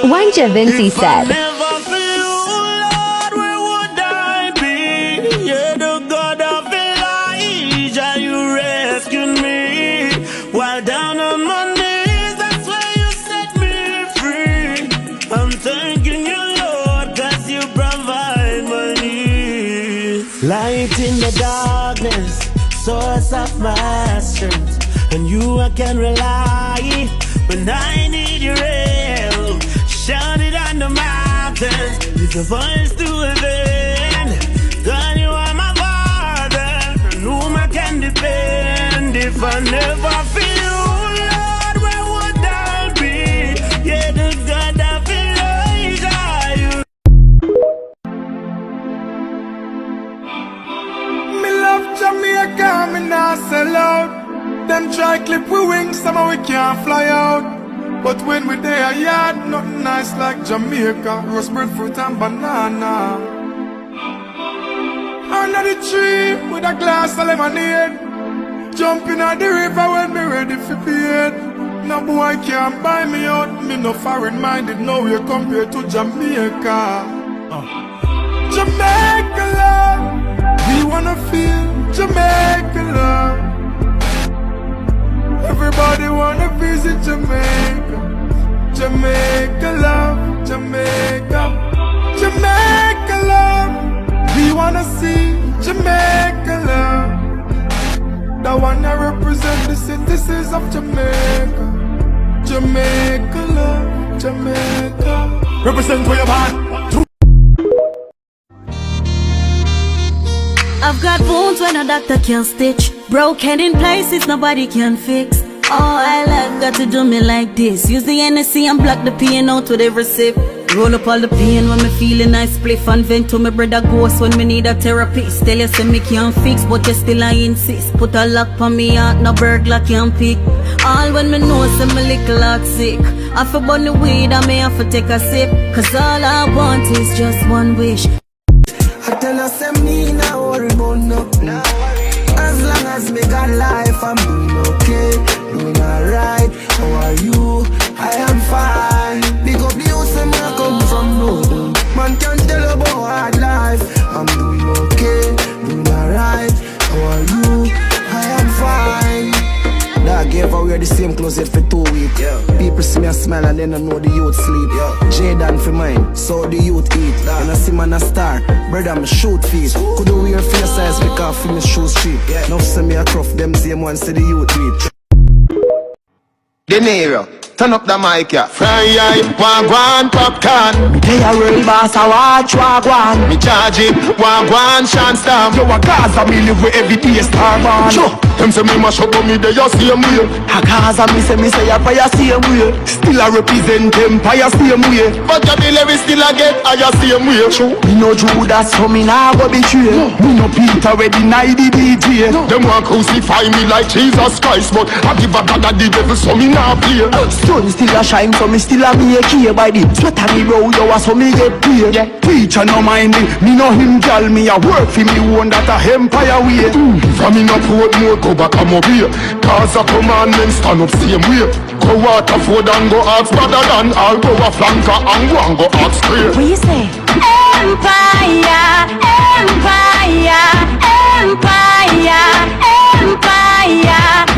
One Javinci said. Never for you, Lord, where would I be? Yeah, the God of Elijah, you rescued me. While down on my knees, that's where you set me free. I'm thanking you, Lord, cause you provide my needs. Light in the darkness, source of my strength. And you I can rely when I need your help. Shout it on the mountains, with a voice to heaven. God, you are my father, and whom I can depend. If I never feel you, Lord, where would I be? Yeah, the God of Elijah, you. Me love Jamaica, me not sell out. Them try clip we wings, somehow we can't fly out. But when we there, yard, nothing nice like Jamaica. Roast bread, fruit and banana. Under the tree with a glass of lemonade. Jumping at the river when me ready for bed. No boy can't buy me out. Me no foreign minded, no way compared to Jamaica. Jamaica love, we wanna feel Jamaica love. Everybody wanna visit Jamaica. Jamaica love, Jamaica. Jamaica love, we wanna see Jamaica love. The one that represent the citizens of Jamaica. Jamaica love, Jamaica. Represent where you're born. I've got wounds when a doctor can't stitch, broken in places nobody can fix. All I like got to do me like this. Use the NSC and block the pain out with every sip. Roll up all the pain when me feeling I spliff and vent to me brother ghost when me need a therapist. Tell you say me can't fix, but you still I insist. Put a lock on me heart, no burglar can pick. All when me know say me little heart sick. I feel burn the weed and me have to take a sip. Cause all I want is just one wish. I tell her say me now worry about nothing. As long as me got life, I'm doing okay, doing alright. How are you? I am fine. Big up the house and I come from no. Man can't tell about hard life. I'm doing okay, doing alright. How are you? I am fine. Dog gave away the same clothes yet for 2 weeks. People see me a smile and then I know the youth sleep. J-Dan for mine, so the youth eat. And I see man a star, brother I'm shoot feet. Could do wear face size because for me shoes cheap. Now see me a cruff, them same ones see the youth eat. De Niro, turn up the mic, yeah. Fry eye, wagwan popcorn. Me play a real boss, I watch wagwan. Me charge it, wagwan shandstorm. Yo, a Gaza me live with every day star man. Sure, them say me mash up on me, they just see me. A Gaza me say a fire same way. Still I represent empire same way. But your delivery still a get higher same way. True. Me no Judas, so me nah go betray. Me no Peter, we deny the DJ. Them want crucify me like Jesus Christ, but I give a God the devil, so me nah play. Sun still a shine, so me still a make here by the sweat of me roll, yo, so me get paid. Preacher no mind me know him gal, me a work for me one that a empire way. From me no port more, go back and up here. Cause a commandment stand up same way. Go Waterford and go ask better than all. Go a flanker and go and go ask clear. What you say? Empire, empire, empire, empire.